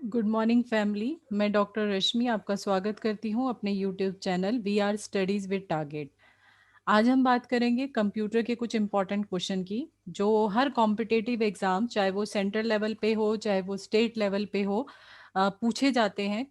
Good morning family. मैं doctor Rashmi आपका स्वागत करती हूँ अपने YouTube channel we are studies with target. आज हम बात करेंगे कंप्यूटर के कुछ इंपॉर्टेंट क्वेश्चन की, जो हर कॉम्पिटिटिव एग्ज़ाम, चाहे वो सेंट्रल लेवल पे हो चाहे वो स्टेट लेवल पे हो, पूछे जाते हैं।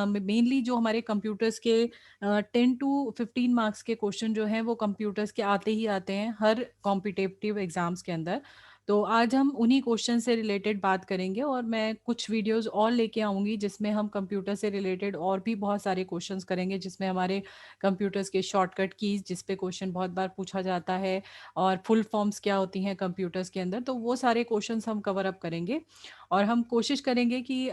मेनली जो हमारे कंप्यूटर्स के 10 to 15 मार्क्स के क्वेश्चन जो हैं वो कंप्यूटर्स के आते ही आते हैं हर कॉम्पिटिटिव एग्ज़ाम्स के अंदर। तो आज हम उन्हीं क्वेश्चन से रिलेटेड बात करेंगे और मैं कुछ वीडियोस और लेके आऊँगी जिसमें हम कंप्यूटर से रिलेटेड और भी बहुत सारे क्वेश्चंस करेंगे, जिसमें हमारे कंप्यूटर्स के शॉर्टकट कीज़ जिस पे क्वेश्चन बहुत बार पूछा जाता है, और फुल फॉर्म्स क्या होती हैं कंप्यूटर्स के अंदर, तो वो सारे क्वेश्चंस हम कवर अप करेंगे। और हम कोशिश करेंगे कि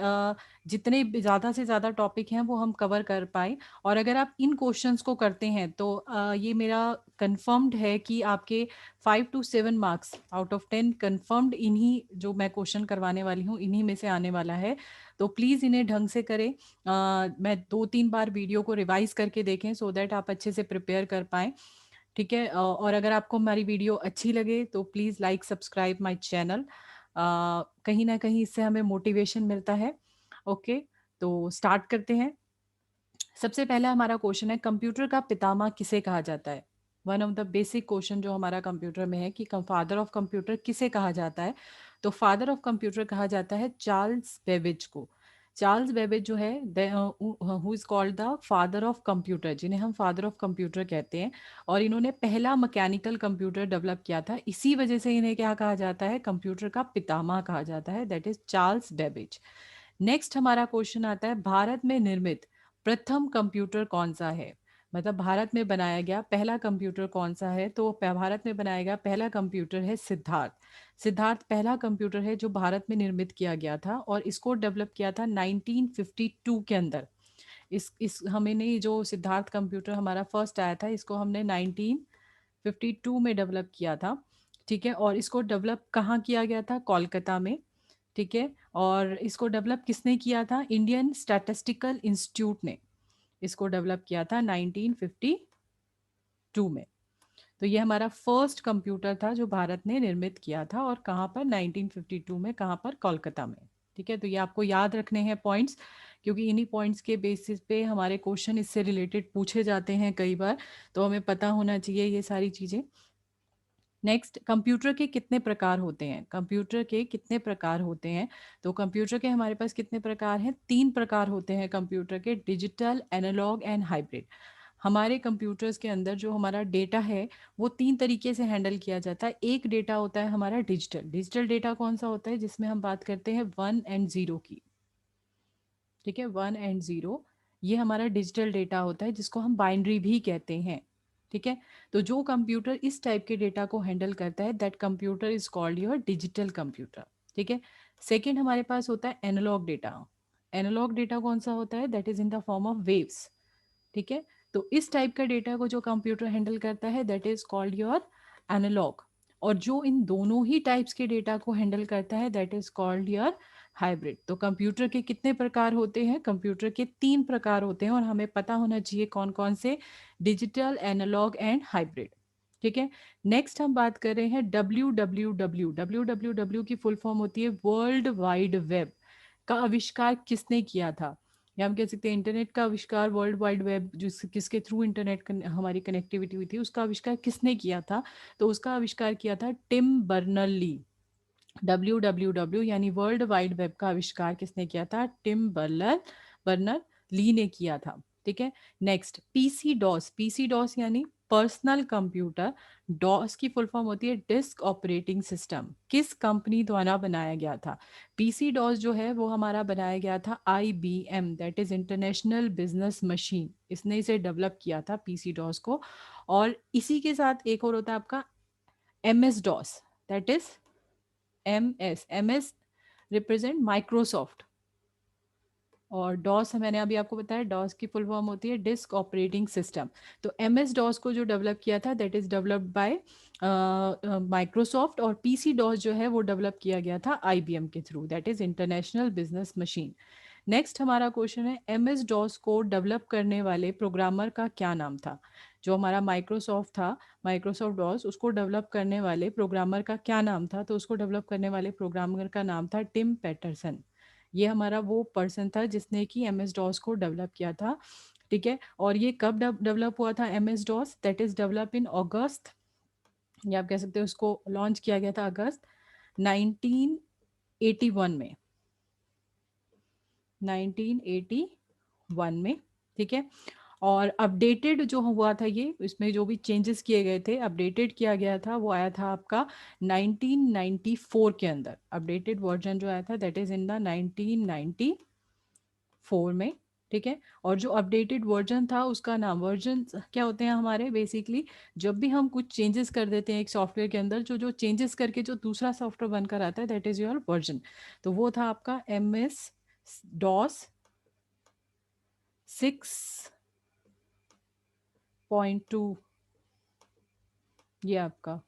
जितने ज़्यादा से ज़्यादा टॉपिक हैं वो हम कवर कर पाएँ। और अगर आप इन क्वेश्चंस को करते हैं तो ये मेरा कंफर्म्ड है कि आपके 5 to 7 marks out of 10 confirmed इन्हीं जो मैं क्वेश्चन करवाने वाली हूँ इन्हीं में से आने वाला है। तो प्लीज़ इन्हें ढंग से करें। मैं 2-3 बार वीडियो को रिवाइज़ करके देखें सो दैट आप अच्छे से प्रिपेयर कर पाएँ, ठीक है? और अगर आपको हमारी वीडियो अच्छी लगे तो please like subscribe my channel. कहीं न कहीं इससे हमें मोटिवेशन मिलता है। ओके, तो स्टार्ट करते हैं। सबसे पहला हमारा क्वेश्चन है, कंप्यूटर का पितामह किसे कहा जाता है? One of the basic question जो हमारा कंप्यूटर में है कि फादर ऑफ कंप्यूटर किसे कहा जाता है? तो फादर ऑफ कंप्यूटर कहा जाता है चार्ल्स बेबेज को। चार्ल्स बेबेज जो है who is called the father of computer, जिन्हें हम फादर ऑफ कंप्यूटर कहते हैं। और इन्होंने पहला मैकेनिकल कंप्यूटर डेवलप किया था, इसी वजह से इन्हें क्या कहा जाता है? कंप्यूटर का पितामह कहा जाता है, that is Charles Babbage. Next हमारा क्वेश्चन आता है, भारत में निर्मित प्रथम कंप्यूटर कौन सा है? मतलब भारत में बनाया गया पहला कंप्यूटर कौन सा है? तो भारत में बनाया गया पहला कंप्यूटर है सिद्धार्थ। सिद्धार्थ पहला कंप्यूटर है जो भारत में निर्मित किया गया था और इसको डेवलप किया था 1952 के अंदर। इस हमने ये जो सिद्धार्थ कंप्यूटर हमारा फर्स्ट आया था, इसको हमने 1952 में डेवलप किया था, ठीक है? और इसको डेवलप कहाँ किया गया था? कोलकाता में, ठीक है? और इसको डेवलप किसने किया था? इंडियन स्टैटिस्टिकल इंस्टीट्यूट ने इसको डेवलप किया था 1952 में। तो ये हमारा फर्स्ट कंप्यूटर था जो भारत ने निर्मित किया था, और कहाँ पर? 1952 में। कहाँ पर? कोलकाता में, ठीक है? तो ये आपको याद रखने हैं पॉइंट्स, क्योंकि इन्हीं पॉइंट्स के बेसिस पे हमारे क्वेश्चन इससे रिलेटेड पूछे जाते हैं कई बार, तो हमें पता होना चाहिए ये सारी चीज़ें। नेक्स्ट, कंप्यूटर के कितने प्रकार होते हैं? कंप्यूटर के कितने प्रकार होते हैं? तो कंप्यूटर के हमारे पास कितने प्रकार हैं? 3 प्रकार होते हैं कंप्यूटर के, डिजिटल, एनालॉग एंड हाइब्रिड। हमारे कंप्यूटर्स के अंदर जो हमारा डेटा है वो 3 तरीके से हैंडल किया जाता है। एक डेटा होता है हमारा डिजिटल। डिजिटल डेटा कौन सा होता है? जिसमें हम बात करते हैं 1 and 0 की, ठीक है? 1 and 0, ये हमारा डिजिटल डेटा होता है जिसको हम बाइनरी भी कहते हैं, ठीक है? तो जो कंप्यूटर इस टाइप के डेटा को हैंडल करता है, that computer is called your digital computer, ठीक है? सेकेंड हमारे पास होता है एनालॉग डेटा। एनालॉग डेटा कौन सा होता है? That is in the form of waves, ठीक है? तो इस टाइप का डेटा को जो कंप्यूटर हैंडल करता है that is called your analog. और जो इन दोनों ही टाइप्स के डेटा को हैंडल करता है that is called your hybrid. तो कंप्यूटर के कितने प्रकार होते हैं? कंप्यूटर के 3 प्रकार होते हैं, और हमें पता होना चाहिए कौन कौन से, डिजिटल, एनालॉग एंड हाइब्रिड, ठीक है? नेक्स्ट हम बात कर रहे हैं डब्ल्यू डब्ल्यू डब्ल्यू डब्ल्यू की फुल फॉर्म होती है वर्ल्ड वाइड वेब। का आविष्कार किसने किया था? या हम कह सकते हैं इंटरनेट का आविष्कार, वर्ल्ड वाइड वेब किसके थ्रू इंटरनेट हमारी कनेक्टिविटी हुई थी, उसका आविष्कार किसने किया था? तो उसका आविष्कार किया था Tim Berners-Lee. W W W यानी वर्ल्ड वाइड वेब का आविष्कार किसने किया था? टिम बर्नर बर्नर ली ने किया था, ठीक है? Next, PC DOS. PC DOS यानी पर्सनल कंप्यूटर। डॉस की फुल फॉर्म होती है डिस्क ऑपरेटिंग सिस्टम। किस कंपनी द्वारा बनाया गया था? पीसी डॉस जो है वो हमारा बनाया गया था IBM, that is international business machine. इसने इसे डेवलप किया था पीसी डॉस को। और इसी के साथ एक और होता है आपका MS DOS, that is M S represent Microsoft. और डॉस मैंने अभी आपको बताया, डॉस की फुल फॉर्म होती है डिस्क ऑपरेटिंग सिस्टम। तो एम एस डॉस को जो डेवलप किया था that is developed by Microsoft, और पीसी डॉस जो है वो डेवलप किया गया था आईबीएम के through, that is international business machine. Next हमारा क्वेश्चन है, एम एस डॉस को डेवलप करने वाले प्रोग्रामर का क्या नाम था? जो हमारा माइक्रोसॉफ्ट था, माइक्रोसॉफ्ट डॉस, उसको डेवलप करने वाले प्रोग्रामर का क्या नाम था? तो उसको डेवलप करने वाले प्रोग्रामर का नाम था टिम पैटरसन। ये हमारा वो पर्सन था जिसने कि एम एस डॉस को डेवलप किया था। ठीक है, और ये कब डेवलप हुआ था M S DOS? That is develop in August, या आप कह सकते हो उसको लॉन्च किया गया था अगस्त 1981 में, 1981 में। ठीक है, और अपडेटेड जो हुआ था ये, इसमें जो भी चेंजेस किए गए थे, अपडेटेड किया गया था, वो आया था आपका 1994 के अंदर। अपडेटेड वर्जन जो आया था दैट इज इन द 1994 में। ठीक है, और जो अपडेटेड वर्जन था उसका नाम, वर्जन क्या होते हैं हमारे बेसिकली, जब भी हम कुछ चेंजेस कर देते हैं एक सॉफ्टवेयर के अंदर, जो जो चेंजेस करके जो दूसरा सॉफ्टवेयर बनकर आता है दैट इज योर वर्जन। तो वो था आपका एम एस डॉस 6.2, ये आपका,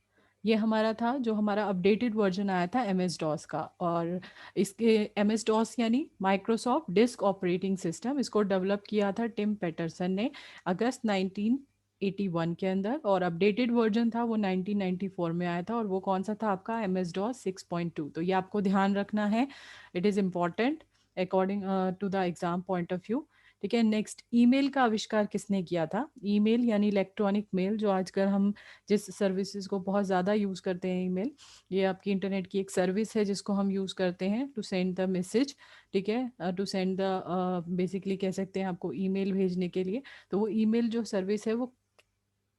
ये हमारा था जो हमारा अपडेटेड वर्जन आया था एम एस डॉस का। और इसके एम एस डॉस यानी माइक्रोसॉफ्ट डिस्क ऑपरेटिंग सिस्टम, इसको डेवलप किया था टिम पेटरसन ने अगस्त 1981 के अंदर, और अपडेटेड वर्जन था वो 1994 में आया था, और वो कौन सा था आपका एम एस डॉस 6.2। तो ये आपको ध्यान रखना है, it is important according to the exam point of view. ठीक है, नेक्स्ट, ईमेल का आविष्कार किसने किया था? ईमेल यानी इलेक्ट्रॉनिक मेल, जो आजकल हम जिस सर्विसेज को बहुत ज़्यादा यूज़ करते हैं, ईमेल, ये आपकी इंटरनेट की एक सर्विस है जिसको हम यूज़ करते हैं टू सेंड द मैसेज। ठीक है, टू सेंड द, बेसिकली कह सकते हैं आपको ईमेल भेजने के लिए। तो वो ईमेल जो सर्विस है वो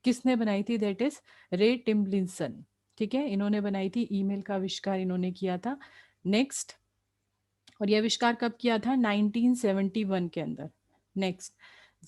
किसने बनाई थी? दैट इज रे टिम्बलिंसन। ठीक है, इन्होंने बनाई थी, ईमेल का आविष्कार इन्होंने किया था। नेक्स्ट, और ये आविष्कार कब किया था? 1971 के अंदर। नेक्स्ट,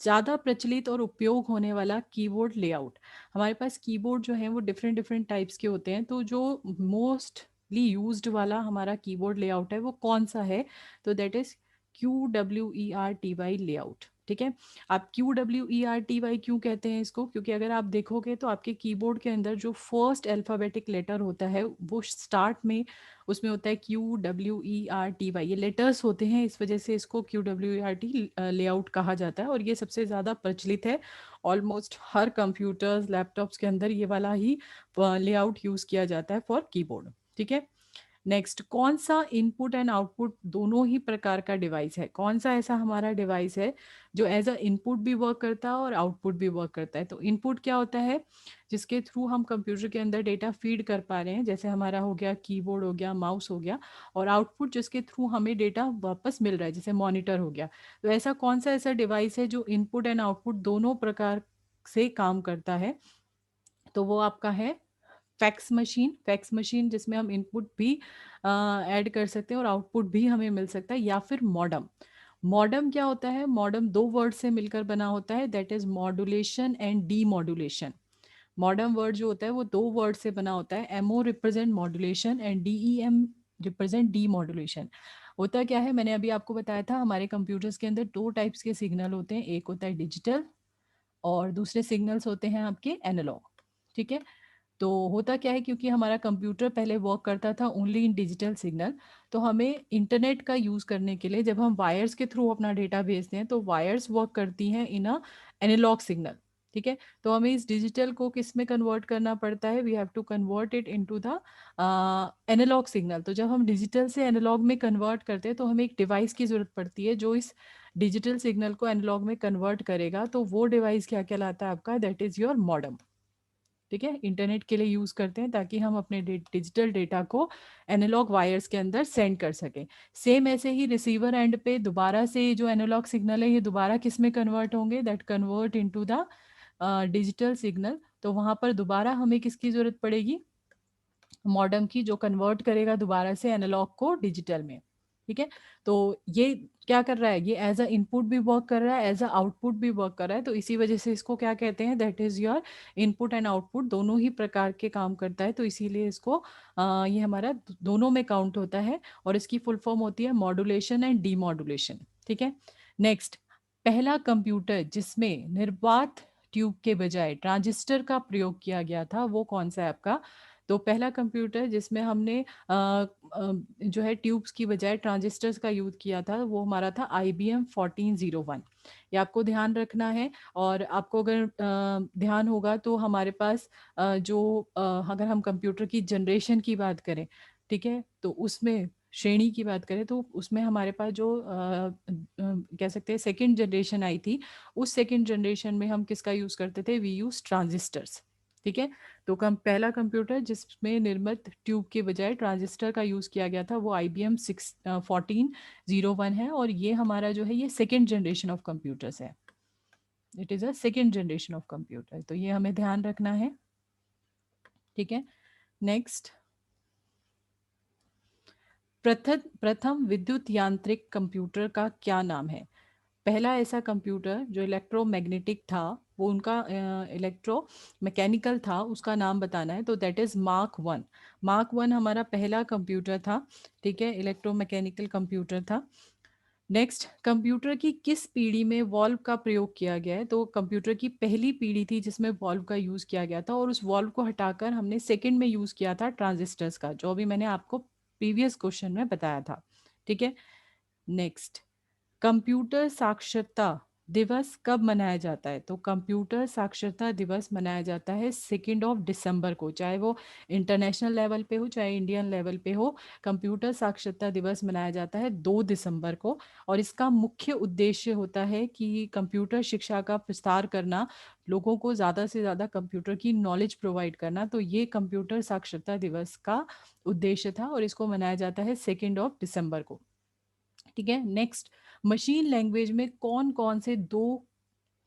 ज़्यादा प्रचलित और उपयोग होने वाला कीबोर्ड लेआउट। हमारे पास कीबोर्ड जो है वो डिफरेंट डिफरेंट टाइप्स के होते हैं, तो जो मोस्टली यूज्ड वाला हमारा कीबोर्ड लेआउट है वो कौन सा है? तो दैट इज QWERTY लेआउट। ठीक है, आप QWERTY क्यों कहते हैं इसको? क्योंकि अगर आप देखोगे तो आपके कीबोर्ड के अंदर जो फर्स्ट अल्फ़ाबेटिक लेटर होता है वो स्टार्ट में उसमें होता है QWERTY, ये लेटर्स होते हैं, इस वजह से इसको QWERT लेआउट कहा जाता है, और ये सबसे ज़्यादा प्रचलित है। ऑलमोस्ट हर कंप्यूटर्स लैपटॉप्स के अंदर ये वाला ही लेआउट यूज़ किया जाता है फॉर कीबोर्ड। ठीक है, नेक्स्ट, कौन सा इनपुट एंड आउटपुट दोनों ही प्रकार का डिवाइस है? कौन सा ऐसा हमारा डिवाइस है जो एज अ इनपुट भी वर्क करता है और आउटपुट भी वर्क करता है? तो इनपुट क्या होता है? जिसके थ्रू हम कंप्यूटर के अंदर डेटा फीड कर पा रहे हैं, जैसे हमारा हो गया कीबोर्ड, हो गया माउस, हो गया। और आउटपुट जिसके थ्रू हमें डेटा वापस मिल रहा है, जैसे मॉनिटर हो गया। तो ऐसा कौन सा ऐसा डिवाइस है जो इनपुट एंड आउटपुट दोनों प्रकार से काम करता है? तो वो आपका है फैक्स मशीन। फैक्स मशीन जिसमें हम इनपुट भी ऐड कर सकते हैं और आउटपुट भी हमें मिल सकता है, या फिर मॉडम। मॉडम क्या होता है? मॉडम दो वर्ड से मिलकर बना होता है, that is modulation and D modulation. Modern word जो होता है वो दो वर्ड से बना होता है, MO represent modulation and DEM represent demodulation. होता क्या है, मैंने अभी आपको बताया था, हमारे कंप्यूटर्स के अंदर दो टाइप्स के सिग्नल होते हैं, एक होता है डिजिटल और दूसरे सिग्नल्स होते हैं आपके एनालॉग। ठीक है, तो होता क्या है, क्योंकि हमारा कंप्यूटर पहले वर्क करता था ओनली इन डिजिटल सिग्नल, तो हमें इंटरनेट का यूज़ करने के लिए जब हम वायर्स के थ्रू अपना डेटा भेजते हैं तो वायर्स वर्क करती हैं इन अ एनालॉग सिग्नल। ठीक है, तो हमें इस डिजिटल को किस में कन्वर्ट करना पड़ता है? We have to convert it into the analog signal. तो जब हम डिजिटल से एनालॉग में कन्वर्ट करते हैं तो हमें एक डिवाइस की ज़रूरत पड़ती है जो इस डिजिटल सिग्नल को एनालॉग में कन्वर्ट करेगा। तो वो डिवाइस क्या कहलाता है आपका? That is your modem. ठीक है, इंटरनेट के लिए यूज़ करते हैं ताकि हम अपने डिजिटल डेटा को एनालॉग वायर्स के अंदर सेंड कर सकें। सेम ऐसे ही रिसीवर एंड पे दोबारा से जो एनालॉग सिग्नल है ये दोबारा किस में कन्वर्ट होंगे? That convert into the digital signal. तो वहाँ पर दोबारा हमें किसकी ज़रूरत पड़ेगी? मॉडेम की, जो कन्वर्ट करेगा दोबारा से एनालॉग को डिजिटल में। ठीक है, तो ये क्या कर रहा है? ये एज अ इनपुट भी वर्क कर रहा है, एज अ आउटपुट भी वर्क कर रहा है, तो इसी वजह से इसको क्या कहते हैं? That is your input and output, दोनों ही प्रकार के काम करता है, तो इसीलिए इसको ये हमारा दोनों में काउंट होता है, और इसकी फुल फॉर्म होती है मॉड्यूलेशन एंड डीमॉड्यूलेशन। ठीक है, नेक्स्ट, पहला कंप्यूटर जिसमें निर्वात ट्यूब के बजाय ट्रांजिस्टर का प्रयोग किया गया था वो कौन सा है आपका? तो पहला कंप्यूटर जिसमें हमने जो है ट्यूब्स की बजाय ट्रांजिस्टर्स का यूज़ किया था वो हमारा था IBM 1401। ये आपको ध्यान रखना है। और आपको अगर ध्यान होगा तो हमारे पास अगर हम कंप्यूटर की जनरेशन की बात करें, ठीक है, तो उसमें श्रेणी की बात करें तो उसमें हमारे पास जो कह सकते हैं सेकंड जनरेशन आई थी, उस सेकंड जनरेशन में हम किसका यूज़ करते थे, वी यूज़ ट्रांजिस्टर्स। ठीक है, तो पहला कंप्यूटर जिसमें निर्मित ट्यूब के बजाय ट्रांजिस्टर का यूज़ किया गया था वो IBM 1401 है, और ये हमारा जो है ये सेकेंड जनरेशन ऑफ कंप्यूटर्स है। It is a second generation of computer, तो ये हमें ध्यान रखना है। ठीक है, नेक्स्ट, प्रथम प्रथम विद्युत यांत्रिक कंप्यूटर का क्या नाम है? पहला ऐसा कंप्यूटर जो इलेक्ट्रोमैग्नेटिक था, वो उनका इलेक्ट्रो मैकेनिकल था, उसका नाम बताना है, तो that is mark one. Mark one हमारा पहला कंप्यूटर था। ठीक है, इलेक्ट्रोमैकेनिकल कंप्यूटर था। नेक्स्ट, कंप्यूटर की किस पीढ़ी में वॉल्व का प्रयोग किया गया है? तो कंप्यूटर की पहली पीढ़ी थी जिसमें वॉल्व का यूज़ किया गया था, और उस वॉल्व को हटाकर हमने सेकंड में यूज़ किया था ट्रांजिस्टर्स का, जो अभी मैंने आपको प्रीवियस क्वेश्चन में बताया था। ठीक है, नेक्स्ट, कंप्यूटर साक्षरता दिवस कब मनाया जाता है? तो कंप्यूटर साक्षरता दिवस मनाया जाता है 2 दिसंबर को, चाहे वो इंटरनेशनल लेवल पे हो चाहे इंडियन लेवल पे हो। कंप्यूटर साक्षरता दिवस मनाया जाता है 2 दिसंबर को, और इसका मुख्य उद्देश्य होता है कि कंप्यूटर शिक्षा का विस्तार करना, लोगों को ज़्यादा से ज़्यादा कंप्यूटर की नॉलेज प्रोवाइड करना। तो ये कंप्यूटर साक्षरता दिवस का उद्देश्य था, और इसको मनाया जाता है 2 दिसंबर को। ठीक है, नेक्स्ट, मशीन लैंग्वेज में कौन कौन से दो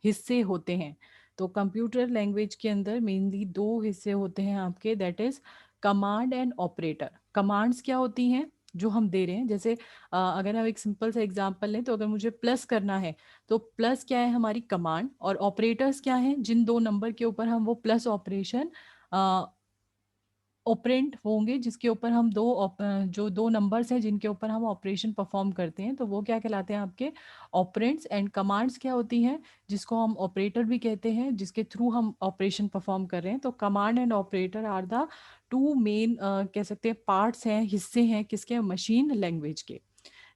हिस्से होते हैं? तो कंप्यूटर लैंग्वेज के अंदर मेनली दो हिस्से होते हैं आपके, that is command and operator. Commands क्या होती हैं जो हम दे रहे हैं, जैसे अगर हम एक सिंपल सा एग्जांपल लें, तो अगर मुझे प्लस करना है तो प्लस क्या है, हमारी कमांड, और ऑपरेटर्स क्या हैं, जिन दो नंबर के ऊपर हम वो प्लस ऑपरेशन ऑपरेंट होंगे, जिसके ऊपर हम जो दो नंबर्स हैं जिनके ऊपर हम ऑपरेशन परफॉर्म करते हैं, तो वो क्या कहलाते हैं आपके ऑपरेंड्स। एंड कमांड्स क्या होती हैं, जिसको हम ऑपरेटर भी कहते हैं, जिसके थ्रू हम ऑपरेशन परफॉर्म कर रहे हैं। तो command and operator are the two main कह सकते हैं पार्ट्स हैं, हिस्से हैं किसके, मशीन लैंग्वेज के।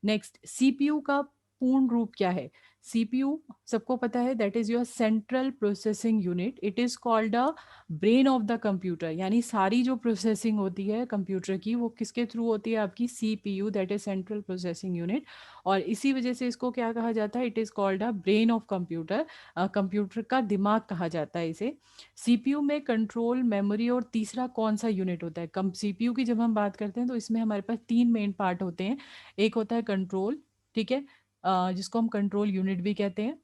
नेक्स्ट, सीपीयू का पूर्ण रूप क्या है? सीपीयू सबको पता है, that is your central processing unit. It is called a brain of the computer, यानी सारी जो प्रोसेसिंग होती है कंप्यूटर की वो किसके थ्रू होती है, आपकी CPU, that is central processing unit. और इसी वजह से इसको क्या कहा जाता है, it is called a brain of computer. Computer का दिमाग कहा जाता है इसे। सीपीयू में कंट्रोल, मेमोरी और तीसरा कौन सा यूनिट होता है? कम सीपीयू की जब हम बात करते हैं तो इसमें हमारे पास तीन मेन पार्ट होते हैं। एक होता है कंट्रोल, ठीक है, जिसको हम कंट्रोल यूनिट भी कहते हैं।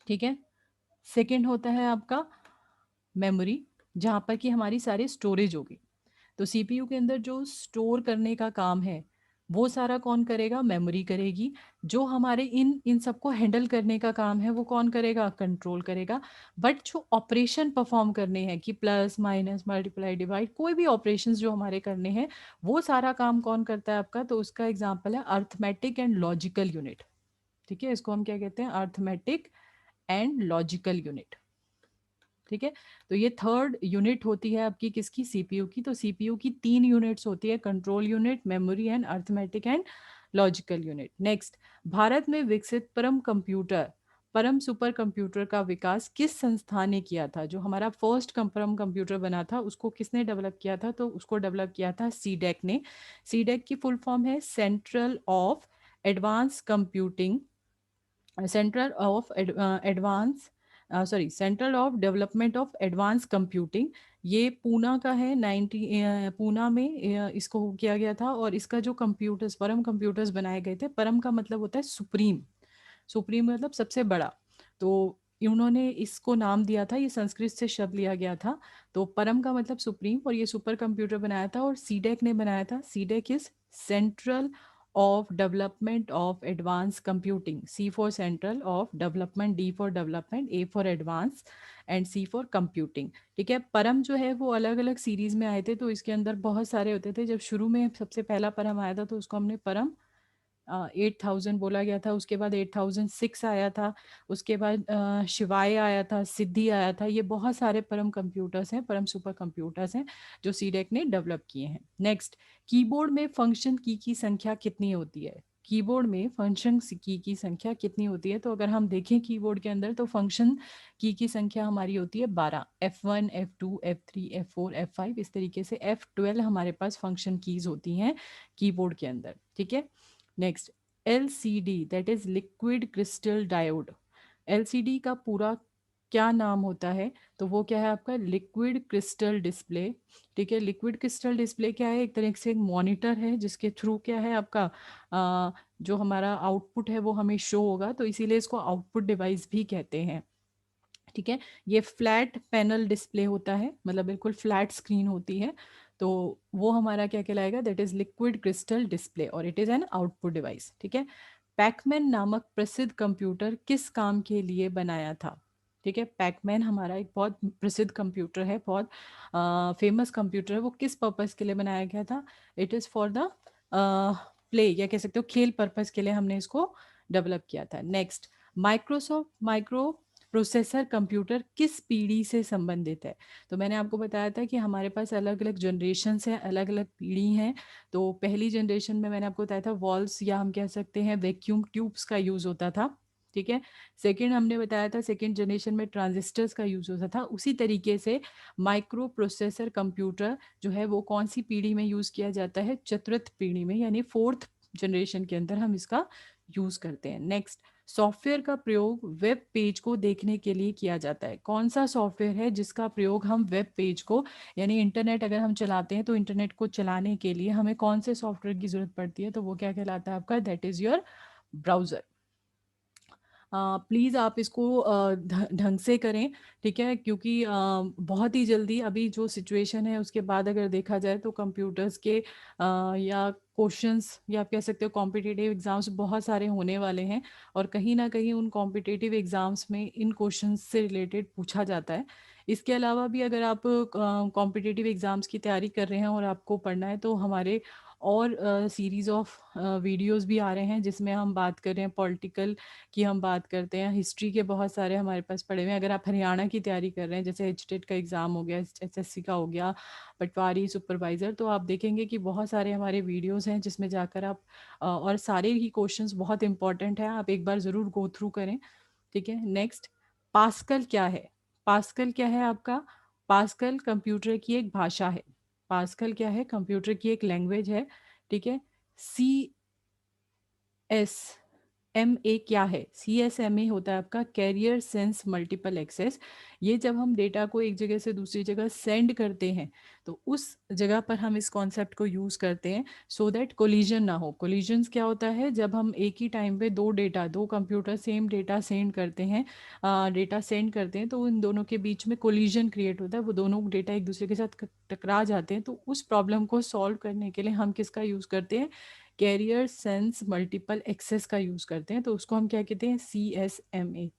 ठीक है, सेकंड होता है आपका मेमोरी, जहाँ पर कि हमारी सारी स्टोरेज होगी। तो सीपीयू के अंदर जो स्टोर करने का काम है वो सारा कौन करेगा, मेमोरी करेगी। जो हमारे इन इन सबको हैंडल करने का काम है वो कौन करेगा, कंट्रोल करेगा। बट जो ऑपरेशन परफॉर्म करने हैं कि प्लस माइनस मल्टीप्लाई डिवाइड, कोई भी ऑपरेशंस जो हमारे करने हैं, वो सारा काम कौन करता है आपका? तो उसका एग्जांपल है अर्थमेटिक एंड लॉजिकल यूनिट। ठीक है, इसको हम क्या कहते हैं, अर्थमेटिक एंड लॉजिकल यूनिट। ठीक है, तो ये थर्ड यूनिट होती है आपकी किसकी, सीपीयू की। तो सीपीयू की तीन यूनिट्स होती है, control unit, memory and arithmetic and logical unit. Next, Bharat में विकसित परम सुपर कंप्यूटर का विकास किस संस्थान ने किया था? जो हमारा फर्स्ट परम कंप्यूटर बना था उसको किसने डेवलप किया था? तो उसको डेवलप किया था सीडेक ने। सीडेक की फुल फॉर्म है central of advance computing, centre of advance sorry central of development of advance computing. ये पूना का है, पूना में इसको किया गया था। और इसका जो कंप्यूटर्स, परम कंप्यूटर्स बनाए गए थे, परम का मतलब होता है सुप्रीम, सुप्रीम मतलब सबसे बड़ा। तो उन्होंने इसको नाम दिया था, ये संस्कृत से शब्द लिया गया था। तो परम का मतलब सुप्रीम, और ये सुपर कंप्यूटर बनाया था और सीडेक ने बनाया था। CDAC is central of development of advance computing, C for central of development, D for development, A for advance and C for computing. ठीक है, परम जो है वो अलग अलग सीरीज में आए थे, तो इसके अंदर बहुत सारे होते थे। जब शुरू में सबसे पहला परम आया था तो उसको हमने परम 8000 बोला गया था। उसके बाद 8006 आया था। उसके बाद शिवाय आया था, सिद्धि आया था। ये बहुत सारे परम कंप्यूटर्स हैं, परम सुपर कंप्यूटर्स हैं जो सीडेक ने डेवलप किए हैं। नेक्स्ट, कीबोर्ड में फंक्शन की संख्या कितनी होती है? कीबोर्ड में फंक्शन की संख्या कितनी होती है? तो अगर हम देखें कीबोर्ड के अंदर तो फंक्शन की संख्या हमारी होती है 12। F1, F2, F3, F4, F5 इस तरीके से F12 हमारे पास फंक्शन कीज होती हैं कीबोर्ड के अंदर। ठीक है, next LCD that is liquid crystal diode. LCD का पूरा क्या नाम होता है? तो वो क्या है आपका लिक्विड क्रिस्टल डिस्प्ले। ठीक है, लिक्विड क्रिस्टल डिस्प्ले क्या है? एक तरह से एक मॉनिटर है जिसके थ्रू क्या है आपका जो हमारा आउटपुट है वो हमें शो होगा, तो इसीलिए इसको आउटपुट डिवाइस भी कहते हैं। ठीक है, ये फ्लैट पैनल डिस्प्ले होता है, मतलब बिल्कुल फ्लैट स्क्रीन होती है, तो वो हमारा क्या कहलाएगा? That is liquid crystal display और it is an output device. ठीक है, पैकमैन नामक प्रसिद्ध कंप्यूटर किस काम के लिए बनाया था? ठीक है, पैकमैन हमारा एक बहुत प्रसिद्ध कंप्यूटर है, बहुत फेमस कंप्यूटर है। वो किस पर्पस के लिए बनाया गया था? It is for the play, या कह सकते हो खेल पर्पस के लिए हमने इसको डेवलप किया था। Next, Microsoft micro processor computer किस पीढ़ी से संबंधित है? तो मैंने आपको बताया था कि हमारे पास अलग अलग जनरेशन हैं, अलग अलग पीढ़ी हैं। तो पहली जनरेशन में मैंने आपको बताया था वॉल्स या हम कह सकते हैं वैक्यूम ट्यूब्स का यूज़ होता था। ठीक है, सेकंड हमने बताया था सेकंड जनरेशन में ट्रांजिस्टर्स का यूज़ होता था। उसी तरीके से माइक्रो प्रोसेसर कंप्यूटर जो है वो कौन सी पीढ़ी में यूज़ किया जाता है? चतुर्थ पीढ़ी में, यानी फोर्थ जनरेशन के अंदर हम इसका यूज़ करते हैं। नेक्स्ट, सॉफ्टवेयर का प्रयोग वेब पेज को देखने के लिए किया जाता है। कौन सा सॉफ्टवेयर है जिसका प्रयोग हम वेब पेज को, यानी इंटरनेट अगर हम चलाते हैं तो इंटरनेट को चलाने के लिए हमें कौन से सॉफ्टवेयर की ज़रूरत पड़ती है? तो वो क्या कहलाता है आपका? That is your browser. Please आप इसको ढंग से करें। ठीक है, क्योंकि बहुत ही जल्दी अभी जो सिचुएशन है उसके बाद अगर देखा जाए तो कंप्यूटर्स के या क्वेश्चंस या आप कह सकते हो कॉम्पिटिटिव एग्ज़ाम्स बहुत सारे होने वाले हैं, और कहीं ना कहीं उन कॉम्पिटिटिव एग्ज़ाम्स में इन क्वेश्चंस से रिलेटेड पूछा जाता है। इसके अलावा भी अगर आप कॉम्पिटिटिव एग्ज़ाम्स की तैयारी कर रहे हैं और आपको पढ़ना है तो हमारे और सीरीज़ ऑफ वीडियोस भी आ रहे हैं जिसमें हम बात कर रहे हैं पॉलिटिकल की, हम बात करते हैं हिस्ट्री के, बहुत सारे हमारे पास पड़े हुए हैं। अगर आप हरियाणा की तैयारी कर रहे हैं, जैसे एचटेट का एग्ज़ाम हो गया, एसएससी का हो गया, पटवारी सुपरवाइज़र, तो आप देखेंगे कि बहुत सारे हमारे वीडियोस हैं जिसमें जाकर आप और सारे ही क्वेश्चंस बहुत इंपॉर्टेंट हैं, आप एक बार ज़रूर गो थ्रू करें। ठीक है, नेक्स्ट, पास्कल क्या है? पास्कल क्या है आपका? पास्कल कंप्यूटर की एक भाषा है। पास्कल क्या है? कंप्यूटर की एक लैंग्वेज है। ठीक है, CSMA क्या है? CSMA होता है आपका कैरियर सेंस मल्टीपल एक्सेस। ये जब हम डेटा को एक जगह से दूसरी जगह सेंड करते हैं तो उस जगह पर हम इस कॉन्सेप्ट को यूज़ करते हैं सो दैट कोलिजन ना हो। कोलिजन्स क्या होता है? जब हम एक ही टाइम पे दो कंप्यूटर सेम डेटा सेंड करते हैं, डेटा सेंड करते हैं, तो उन दोनों के बीच में कोलिजन क्रिएट होता है, वो दोनों डेटा एक दूसरे के साथ टकरा जाते हैं। तो उस प्रॉब्लम को सॉल्व करने के लिए हम किसका यूज़ करते हैं? कैरियर सेंस मल्टीपल एक्सेस का यूज़ करते हैं, तो उसको हम क्या कहते हैं? CSMA।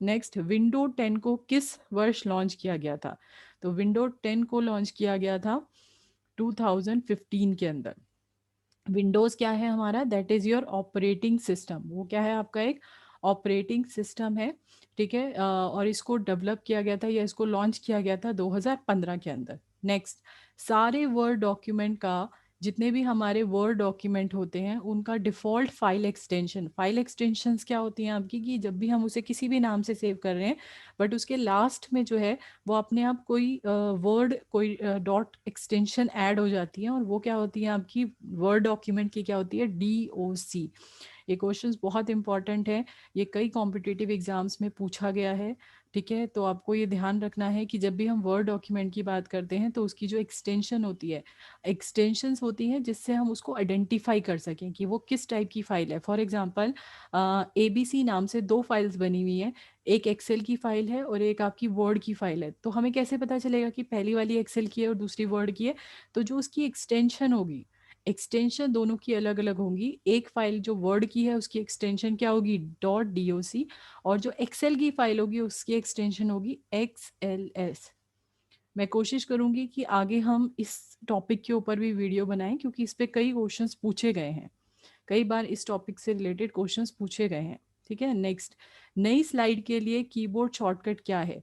नेक्स्ट, विंडो 10 को किस वर्ष लॉन्च किया गया था? तो विंडो 10 को लॉन्च किया गया था 2015 के अंदर। विंडोज़ क्या है हमारा? That is your operating system. वो क्या है आपका? एक ऑपरेटिंग सिस्टम है। ठीक है, और इसको डेवलप किया गया था या इसको लॉन्च किया गया था 2015 के अंदर। नेक्स्ट, सारे वर्ड डॉक्यूमेंट का, जितने भी हमारे वर्ड डॉक्यूमेंट होते हैं उनका डिफ़ॉल्ट फाइल एक्सटेंशंस क्या होती हैं आपकी? कि जब भी हम उसे किसी भी नाम से सेव कर रहे हैं बट उसके लास्ट में जो है वो अपने आप कोई वर्ड, कोई डॉट एक्सटेंशन ऐड हो जाती है, और वो क्या होती है आपकी? वर्ड डॉक्यूमेंट की क्या होती है? DOC। ये क्वेश्चंस बहुत इंपॉर्टेंट है, ये कई कॉम्पिटिटिव एग्जाम्स में पूछा गया है। ठीक है, तो आपको ये ध्यान रखना है कि जब भी हम वर्ड डॉक्यूमेंट की बात करते हैं तो उसकी जो एक्सटेंशन होती है, एक्सटेंशंस होती हैं जिससे हम उसको आइडेंटिफाई कर सकें कि वो किस टाइप की फ़ाइल है। फॉर एग्जांपल, ABC नाम से दो फाइल्स बनी हुई हैं, एक एक्सेल की फ़ाइल है और एक आपकी वर्ड की फ़ाइल है, तो हमें कैसे पता चलेगा कि पहली वाली एक्सेल की है और दूसरी वर्ड की है? तो जो उसकी एक्सटेंशन होगी, एक्सटेंशन दोनों की अलग अलग होंगी। एक फाइल जो वर्ड की है उसकी एक्सटेंशन क्या होगी? .doc, और जो एक्सेल की फाइल होगी उसकी एक्सटेंशन होगी XLS। मैं कोशिश करूंगी कि आगे हम इस टॉपिक के ऊपर भी वीडियो बनाएं, क्योंकि इस पे कई क्वेश्चंस पूछे गए हैं, कई बार इस टॉपिक से रिलेटेड क्वेश्चंस पूछे गए हैं। ठीक है, नेक्स्ट, नई स्लाइड के लिए कीबोर्ड शॉर्टकट क्या है?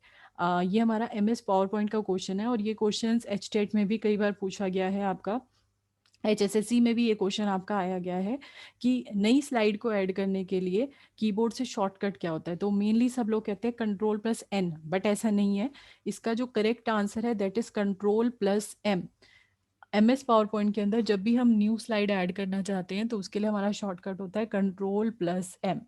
ये हमारा MS पावर पॉइंट का क्वेश्चन है, और ये क्वेश्चंस HTET में भी कई बार पूछा गया है आपका। HSSC में भी ये क्वेश्चन आपका आया गया है कि नई स्लाइड को ऐड करने के लिए कीबोर्ड से शॉर्टकट क्या होता है। तो मेनली सब लोग कहते हैं कंट्रोल+N, बट ऐसा नहीं है। इसका जो करेक्ट आंसर है दैट इज कंट्रोल+M। MS पावर पॉइंट के अंदर जब भी हम न्यू स्लाइड ऐड करना चाहते हैं तो उसके लिए हमारा शॉर्टकट होता है कंट्रोल+M।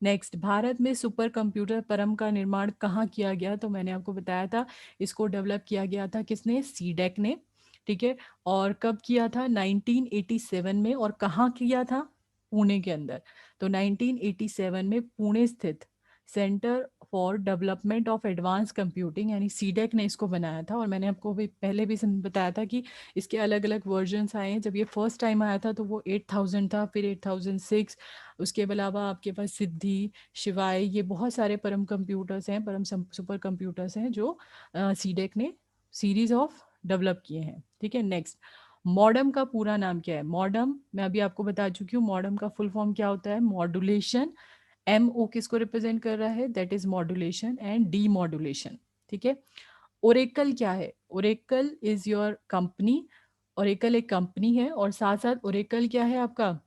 नेक्स्ट, भारत में सुपर कंप्यूटर परम का निर्माण कहाँ किया गया? तो मैंने आपको बताया था, इसको डेवलप किया गया था किसने? सीडेक ने। ठीक है। और कब किया था? 1987 में। और कहाँ किया था? पुणे के अंदर। तो 1987 में पुणे स्थित centre for development of advance computing यानी सीडेक ने इसको बनाया था। और मैंने आपको भी पहले भी बताया था कि इसके अलग अलग वर्जन्स आए हैं। जब ये फर्स्ट टाइम आया था तो वो 8000 था, फिर 8006। उसके अलावा आपके पास सिद्धि, शिवाय, ये बहुत सारे परम कंप्यूटर्स हैं, परम सुपर कंप्यूटर्स हैं जो सीडेक ने सीरीज ऑफ डेवलप किए हैं। ठीक है। नेक्स्ट, मॉडम का पूरा नाम क्या है? मॉडम मैं अभी आपको बता चुकी हूँ, मॉडम का फुल फॉर्म क्या होता है? मॉड्यूलेशन। MO किसको रिप्रेजेंट कर रहा है? That is modulation and D modulation. ठीक है। ओरेकल क्या है? Oracle is your company. Oracle एक कंपनी है और साथ साथ ओरेकल क्या है आपका?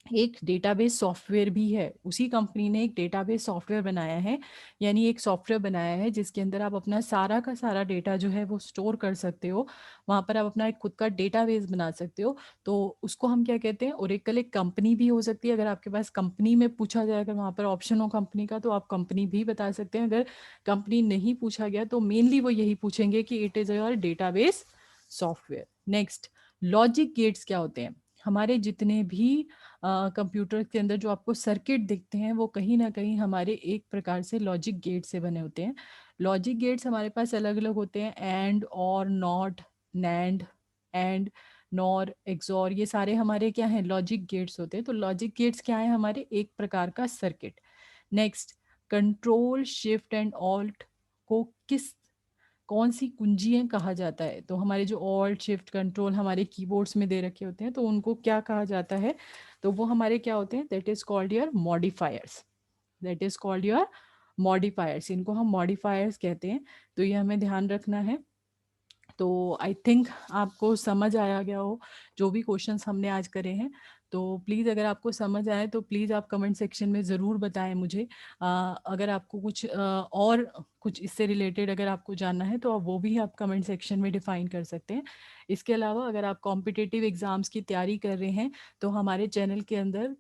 एक डेटाबेस सॉफ्टवेयर भी है। उसी कंपनी ने एक डेटाबेस सॉफ्टवेयर बनाया है, यानी एक सॉफ्टवेयर बनाया है जिसके अंदर आप अपना सारा का सारा डेटा जो है वो स्टोर कर सकते हो। वहाँ पर आप अपना एक खुद का डेटाबेस बना सकते हो। तो उसको हम क्या कहते हैं? ओरेकल एक कंपनी भी हो सकती है। अगर आपके पास कंपनी में पूछा जाए, अगर वहाँ पर ऑप्शन हो कंपनी का, तो आप कंपनी भी बता सकते हैं। अगर कंपनी नहीं पूछा गया तो मेनली वो यही पूछेंगे कि it is your database software. Next, logic gates क्या होते हैं? हमारे जितने भी कंप्यूटर के अंदर जो आपको सर्किट दिखते हैं वो कहीं ना कहीं हमारे एक प्रकार से लॉजिक गेट से बने होते हैं। लॉजिक गेट्स हमारे पास अलग अलग होते हैं, एंड, और, not, NAND, and, nor, XOR, ये सारे हमारे क्या हैं? लॉजिक गेट्स होते हैं। तो लॉजिक गेट्स क्या है? हमारे एक प्रकार का circuit. Next, control shift and alt को किस कौन सी कुंजियां कहा जाता है? तो हमारे जो ऑल्ट शिफ्ट कंट्रोल हमारे कीबोर्ड्स में दे रखे होते हैं तो उनको क्या कहा जाता है? तो वो हमारे क्या होते हैं? That is called your modifiers. That is called your modifiers. इनको हम मॉडिफायर्स कहते हैं। तो ये हमें ध्यान रखना है। तो आई थिंक आपको समझ आया गया हो जो भी क्वेश्चंस हमने आज करे हैं। तो प्लीज़ अगर आपको समझ आए तो प्लीज़ आप कमेंट सेक्शन में ज़रूर बताएं मुझे। अगर आपको कुछ और कुछ इससे रिलेटेड अगर आपको जानना है तो आप वो भी आप कमेंट सेक्शन में डिफाइन कर सकते हैं। इसके अलावा अगर आप कॉम्पिटिटिव एग्ज़ाम्स की तैयारी कर रहे हैं तो हमारे चैनल के अंदर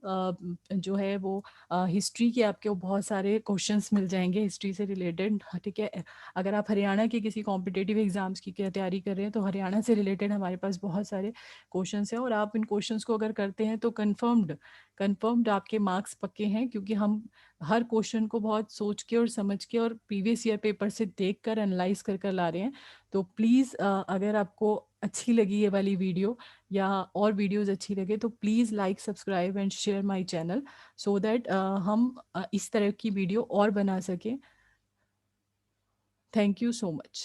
जो है वो हिस्ट्री के आपके बहुत सारे क्वेश्चंस मिल जाएंगे हिस्ट्री से रिलेटेड। ठीक है। अगर आप हरियाणा के किसी कॉम्पिटिटिव एग्जाम्स की तैयारी कर रहे हैं तो हरियाणा से रिलेटेड हमारे पास बहुत सारे क्वेश्चंस हैं, और आप इन क्वेश्चंस को अगर करते हैं तो कंफर्म्ड आपके मार्क्स पक्के हैं, क्योंकि हम हर क्वेश्चन को बहुत सोच के और समझ के और प्रीवियस ईयर पेपर से देख कर एनालाइज कर कर ला रहे हैं। तो प्लीज़ अगर आपको अच्छी लगी ये वाली वीडियो या और वीडियोस अच्छी लगे तो please like, subscribe and share my channel, so that हम इस तरह की वीडियो और बना सकें। Thank you so much.